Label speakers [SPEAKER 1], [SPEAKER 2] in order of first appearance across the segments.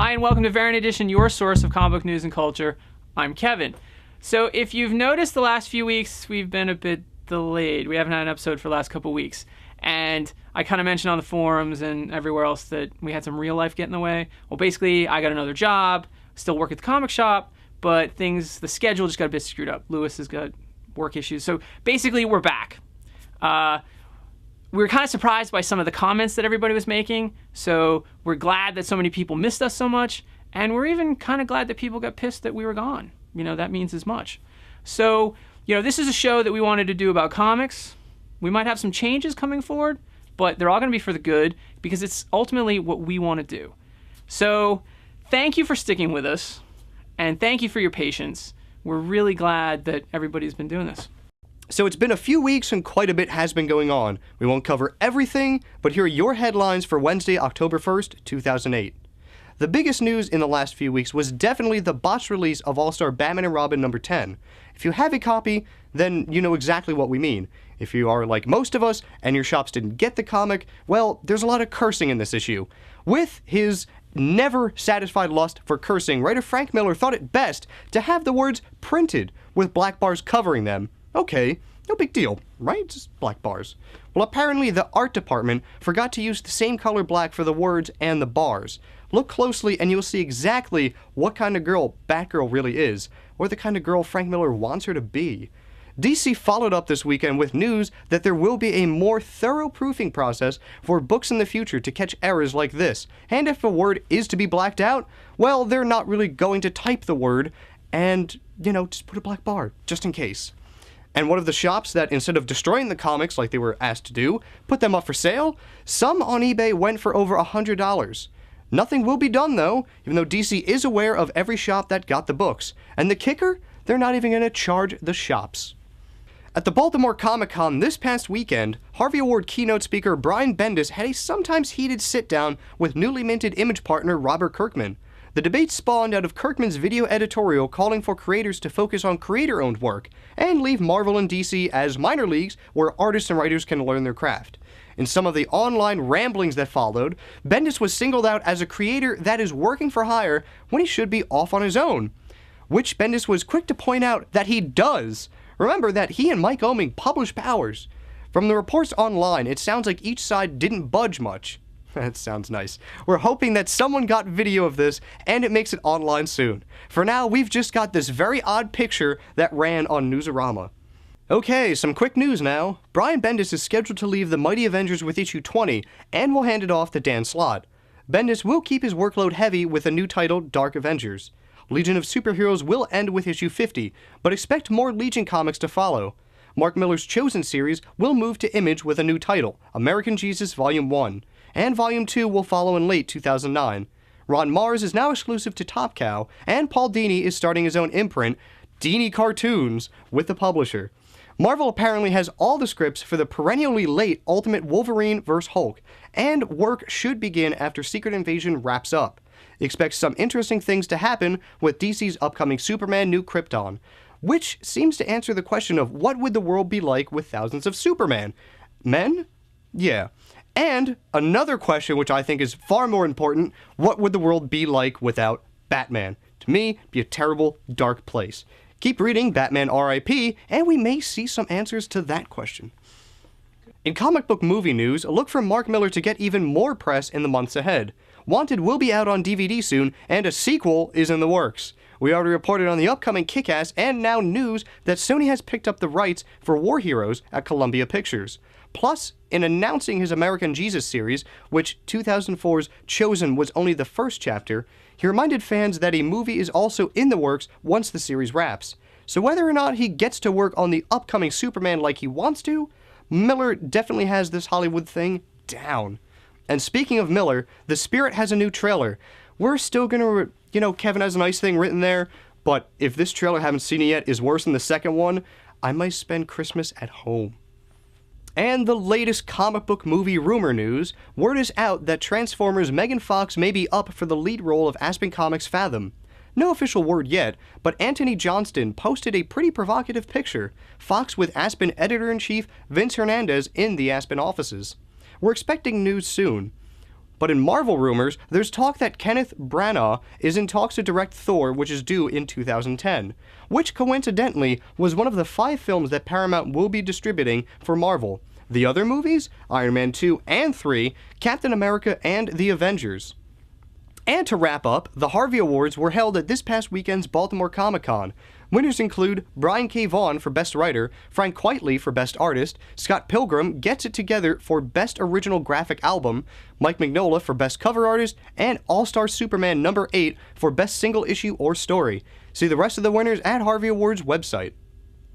[SPEAKER 1] Hi, and welcome to Variant Edition, your source of comic book news and culture. I'm Kevin. So if you've noticed the last few weeks, we've been a bit delayed. We haven't had an episode for the last couple weeks. And I kind of mentioned on the forums and everywhere else that we had some real life get in the way. Well, basically, I got another job, still work at the comic shop, but the schedule just got a bit screwed up. Lewis has got work issues. So basically, we're back. We were kind of surprised by some of the comments that everybody was making, so we're glad that so many people missed us so much, and we're even kind of glad that people got pissed that we were gone. That means as much. So, this is a show that we wanted to do about comics. We might have some changes coming forward, but they're all going to be for the good, because it's ultimately what we want to do. So, thank you for sticking with us, and thank you for your patience. We're really glad that everybody's been doing this.
[SPEAKER 2] So it's been a few weeks and quite a bit has been going on. We won't cover everything, but here are your headlines for Wednesday, October 1st, 2008. The biggest news in the last few weeks was definitely the botched release of All-Star Batman and Robin number 10. If you have a copy, then you know exactly what we mean. If you are like most of us and your shops didn't get the comic, well, there's a lot of cursing in this issue. With his never satisfied lust for cursing, writer Frank Miller thought it best to have the words printed with black bars covering them. Okay, no big deal, right? Just black bars. Well, apparently the art department forgot to use the same color black for the words and the bars. Look closely and you'll see exactly what kind of girl Batgirl really is, or the kind of girl Frank Miller wants her to be. DC followed up this weekend with news that there will be a more thorough proofing process for books in the future to catch errors like this. And if a word is to be blacked out, well, they're not really going to type the word and, just put a black bar, just in case. And one of the shops that, instead of destroying the comics like they were asked to do, put them up for sale, some on eBay went for over $100. Nothing will be done, though, even though DC is aware of every shop that got the books. And the kicker? They're not even going to charge the shops. At the Baltimore Comic-Con this past weekend, Harvey Award keynote speaker Brian Bendis had a sometimes heated sit-down with newly minted Image partner Robert Kirkman. The debate spawned out of Kirkman's video editorial calling for creators to focus on creator-owned work and leave Marvel and DC as minor leagues where artists and writers can learn their craft. In some of the online ramblings that followed, Bendis was singled out as a creator that is working for hire when he should be off on his own, which Bendis was quick to point out that he does. Remember that he and Mike Oeming publish Powers. From the reports online, it sounds like each side didn't budge much. That sounds nice. We're hoping that someone got video of this and it makes it online soon. For now, we've just got this very odd picture that ran on Newsarama. Okay, some quick news now. Brian Bendis is scheduled to leave the Mighty Avengers with issue 20 and will hand it off to Dan Slott. Bendis will keep his workload heavy with a new title, Dark Avengers. Legion of Superheroes will end with issue 50, but expect more Legion comics to follow. Mark Millar's Chosen series will move to Image with a new title, American Jesus Volume 1. And Volume 2 will follow in late 2009. Ron Mars is now exclusive to Top Cow, and Paul Dini is starting his own imprint, Dini Cartoons, with the publisher. Marvel apparently has all the scripts for the perennially late Ultimate Wolverine vs. Hulk, and work should begin after Secret Invasion wraps up. Expect some interesting things to happen with DC's upcoming Superman New Krypton, which seems to answer the question of what would the world be like with thousands of Superman? Men? Yeah. And another question, which I think is far more important, what would the world be like without Batman? To me, it'd be a terrible, dark place. Keep reading Batman R.I.P., and we may see some answers to that question. In comic book movie news, look for Mark Millar to get even more press in the months ahead. Wanted will be out on DVD soon, and a sequel is in the works. We already reported on the upcoming Kick-Ass, and now news that Sony has picked up the rights for War Heroes at Columbia Pictures. Plus, in announcing his American Jesus series, which 2004's Chosen was only the first chapter, he reminded fans that a movie is also in the works once the series wraps. So whether or not he gets to work on the upcoming Superman like he wants to, Miller definitely has this Hollywood thing down. And speaking of Miller, The Spirit has a new trailer. We're still gonna, Kevin has a nice thing written there, but if this trailer, haven't seen it yet, is worse than the second one, I might spend Christmas at home. And the latest comic book movie rumor news, word is out that Transformers' Megan Fox may be up for the lead role of Aspen Comics' Fathom. No official word yet, but Anthony Johnston posted a pretty provocative picture, Fox with Aspen editor-in-chief Vince Hernandez in the Aspen offices. We're expecting news soon. But in Marvel rumors, there's talk that Kenneth Branagh is in talks to direct Thor, which is due in 2010, which coincidentally was one of the 5 films that Paramount will be distributing for Marvel. The other movies, Iron Man 2 and 3, Captain America, and The Avengers. And to wrap up, the Harvey Awards were held at this past weekend's Baltimore Comic-Con. Winners include Brian K. Vaughan for Best Writer, Frank Quitely for Best Artist, Scott Pilgrim gets it together for Best Original Graphic Album, Mike Mignola for Best Cover Artist, and All-Star Superman number 8 for Best Single Issue or Story. See the rest of the winners at Harvey Awards website.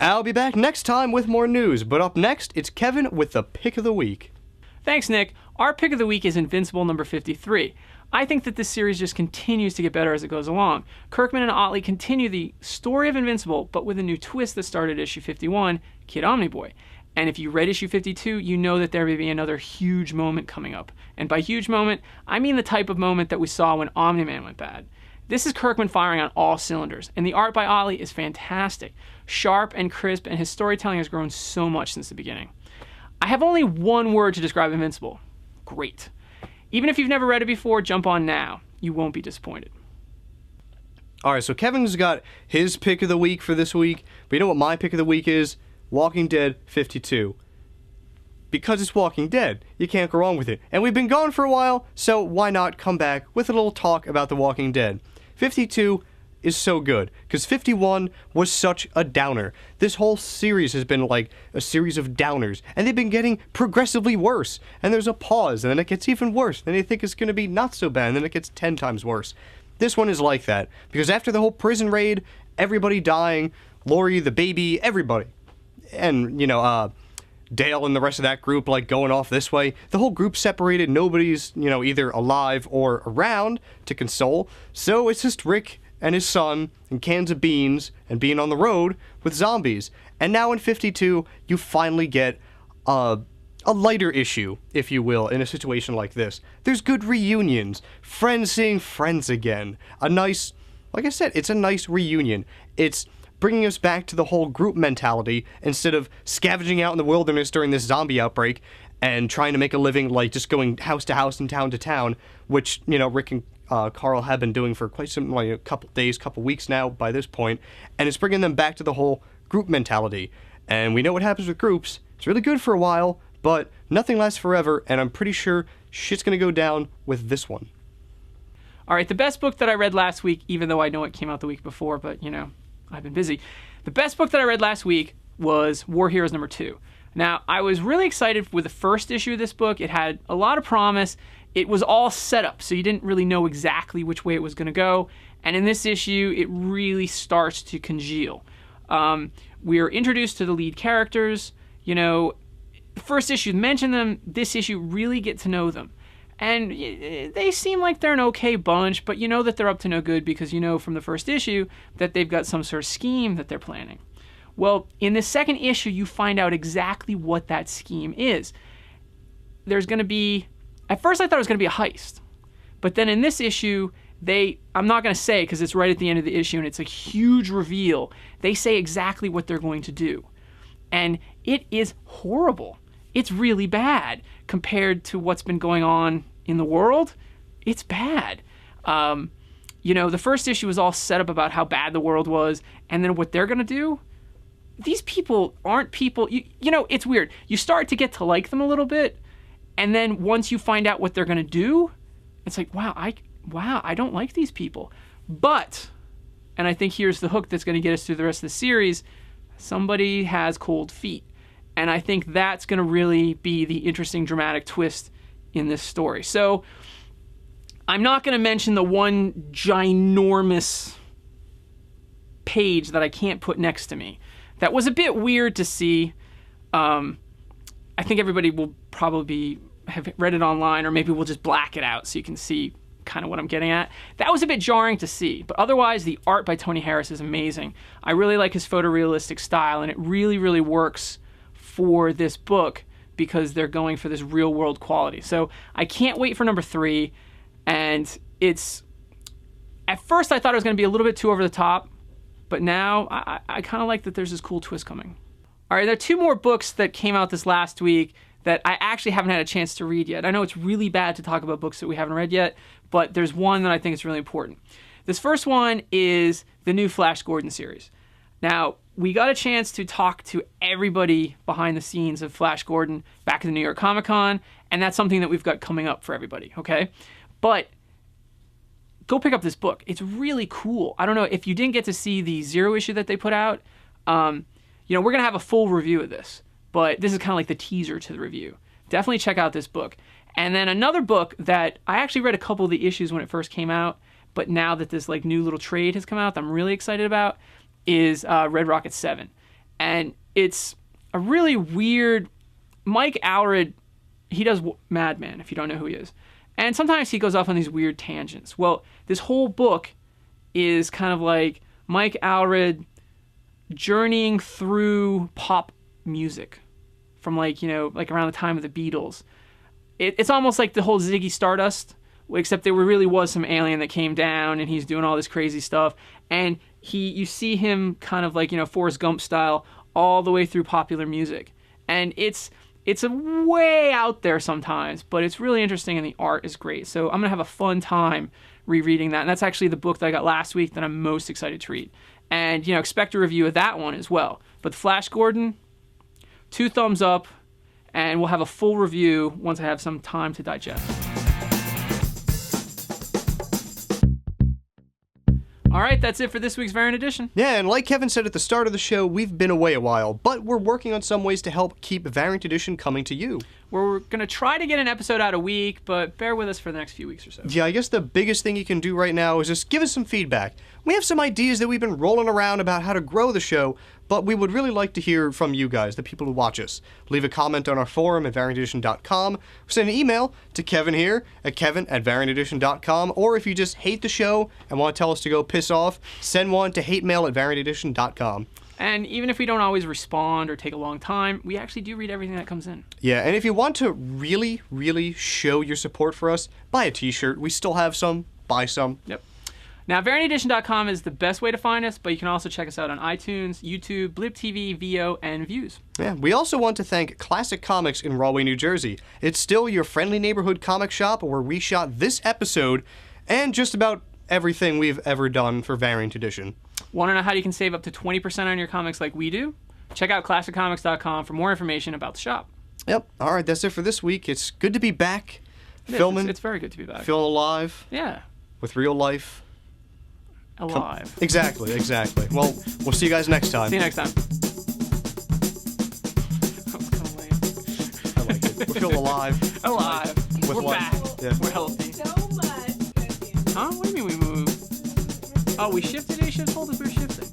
[SPEAKER 2] I'll be back next time with more news, but up next, it's Kevin with the Pick of the Week.
[SPEAKER 1] Thanks, Nick. Our Pick of the Week is Invincible number 53. I think that this series just continues to get better as it goes along. Kirkman and Otley continue the story of Invincible, but with a new twist that started issue 51, Kid Omniboy. And if you read issue 52, you know that there may be another huge moment coming up. And by huge moment, I mean the type of moment that we saw when Omni-Man went bad. This is Kirkman firing on all cylinders, and the art by Otley is fantastic. Sharp and crisp, and his storytelling has grown so much since the beginning. I have only one word to describe Invincible. Great. Even if you've never read it before, jump on now. You won't be disappointed.
[SPEAKER 2] Alright, so Kevin's got his pick of the week for this week, but you know what my pick of the week is? Walking Dead 52. Because it's Walking Dead, you can't go wrong with it. And we've been gone for a while, so why not come back with a little talk about The Walking Dead. 52 is so good, because 51 was such a downer. This whole series has been like a series of downers, and they've been getting progressively worse. And there's a pause, and then it gets even worse. Then you think it's going to be not so bad, and then it gets 10 times worse. This one is like that, because after the whole prison raid, everybody dying, Lori, the baby, everybody, and, Dale and the rest of that group, like, going off this way. The whole group separated. Nobody's, either alive or around to console. So it's just Rick and his son and cans of beans and being on the road with zombies. And now in 52, you finally get a lighter issue, if you will, in a situation like this. There's good reunions. Friends seeing friends again. A nice, like I said, it's a nice reunion. It's bringing us back to the whole group mentality instead of scavenging out in the wilderness during this zombie outbreak and trying to make a living, like just going house to house and town to town, which, Rick and Carl have been doing for quite some, like a couple days, couple weeks now by this point, and it's bringing them back to the whole group mentality. And we know what happens with groups. It's really good for a while, but nothing lasts forever, and I'm pretty sure shit's gonna go down with this one.
[SPEAKER 1] All right, the best book that I read last week, even though I know it came out the week before, but, I've been busy. The best book that I read last week was War Heroes number 2. Now, I was really excited with the first issue of this book. It had a lot of promise. It was all set up, so you didn't really know exactly which way it was going to go. And in this issue, it really starts to congeal. We are introduced to the lead characters. The first issue mentioned them. This issue really get to know them. And they seem like they're an okay bunch, but you know that they're up to no good because you know from the first issue that they've got some sort of scheme that they're planning. Well, in the second issue, you find out exactly what that scheme is. There's going to be... At first, I thought it was going to be a heist. But then in this issue, I'm not going to say because it's right at the end of the issue and it's a huge reveal. They say exactly what they're going to do. And it is horrible. It's really bad compared to what's been going on in the world. It's bad. The first issue was all set up about how bad the world was, and then what they're going to do. These people aren't people. It's weird. You start to get to like them a little bit, and then once you find out what they're going to do, it's like, wow, I don't like these people. But, and I think here's the hook that's going to get us through the rest of the series, somebody has cold feet. And I think that's going to really be the interesting dramatic twist in this story. So I'm not going to mention the one ginormose page that I can't put next to me. That was a bit weird to see. I think everybody will probably have read it online, or maybe we'll just black it out so you can see kind of what I'm getting at. That was a bit jarring to see, but otherwise the art by Tony Harris is amazing. I really like his photorealistic style, and it really, really works for this book because they're going for this real world quality. So I can't wait for number 3. And it's, at first I thought it was going to be a little bit too over the top, but now I kind of like that there's this cool twist coming. All right, there are 2 more books that came out this last week that I actually haven't had a chance to read yet. I know it's really bad to talk about books that we haven't read yet, but there's one that I think is really important. This first one is the new Flash Gordon series. Now, we got a chance to talk to everybody behind the scenes of Flash Gordon back at the New York Comic Con, and that's something that we've got coming up for everybody, okay? But go pick up this book. It's really cool. I don't know if you didn't get to see the Zero issue that they put out. We're going to have a full review of this, but this is kind of like the teaser to the review. Definitely check out this book. And then another book that I actually read a couple of the issues when it first came out, but now that this like new little trade has come out that I'm really excited about is Red Rocket 7. And it's a really weird... Mike Allred, he does Madman, if you don't know who he is. And sometimes he goes off on these weird tangents. Well, this whole book is kind of like Mike Allred journeying through pop music from like around the time of the Beatles. It's almost like the whole Ziggy Stardust, except there really was some alien that came down and he's doing all this crazy stuff. And you see him kind of like, Forrest Gump style all the way through popular music. And it's a way out there sometimes, but it's really interesting and the art is great. So I'm going to have a fun time rereading that. And that's actually the book that I got last week that I'm most excited to read. And, expect a review of that one as well. But Flash Gordon, 2 thumbs up, and we'll have a full review once I have some time to digest. All right, that's it for this week's Variant Edition.
[SPEAKER 2] Yeah, and like Kevin said at the start of the show, we've been away a while, but we're working on some ways to help keep Variant Edition coming to you.
[SPEAKER 1] We're going to try to get an episode out a week, but bear with us for the next few weeks or so.
[SPEAKER 2] Yeah, I guess the biggest thing you can do right now is just give us some feedback. We have some ideas that we've been rolling around about how to grow the show, but we would really like to hear from you guys, the people who watch us. Leave a comment on our forum at variantedition.com, or send an email to Kevin here at kevin@variantedition.com, or if you just hate the show and want to tell us to go piss off, send one to hatemail@variantedition.com.
[SPEAKER 1] And even if we don't always respond or take a long time, we actually do read everything that comes in.
[SPEAKER 2] Yeah, and if you want to really, really show your support for us, buy a t-shirt. We still have some. Buy some.
[SPEAKER 1] Yep. Now, variantedition.com is the best way to find us, but you can also check us out on iTunes, YouTube, Blip TV, VO, and Views.
[SPEAKER 2] Yeah, we also want to thank Classic Comics in Rahway, New Jersey. It's still your friendly neighborhood comic shop where we shot this episode and just about everything we've ever done for Variant Edition.
[SPEAKER 1] Want to know how you can save up to 20% on your comics like we do? Check out classiccomics.com for more information about the shop.
[SPEAKER 2] Yep. All right, that's it for this week. It's good to be back. Filming.
[SPEAKER 1] It's very good to be back.
[SPEAKER 2] Feeling alive.
[SPEAKER 1] Yeah.
[SPEAKER 2] With real life.
[SPEAKER 1] Alive.
[SPEAKER 2] Exactly. Well, we'll see you guys next time.
[SPEAKER 1] See you next time. That was kind of lame.
[SPEAKER 2] I like it. We're feeling alive.
[SPEAKER 1] Alive.
[SPEAKER 2] With
[SPEAKER 1] We're
[SPEAKER 2] what?
[SPEAKER 1] back.
[SPEAKER 2] Yeah.
[SPEAKER 1] We're healthy.
[SPEAKER 3] So much.
[SPEAKER 1] Huh? What do you mean we moved? Oh, we shifted? It should have told us we were shifting.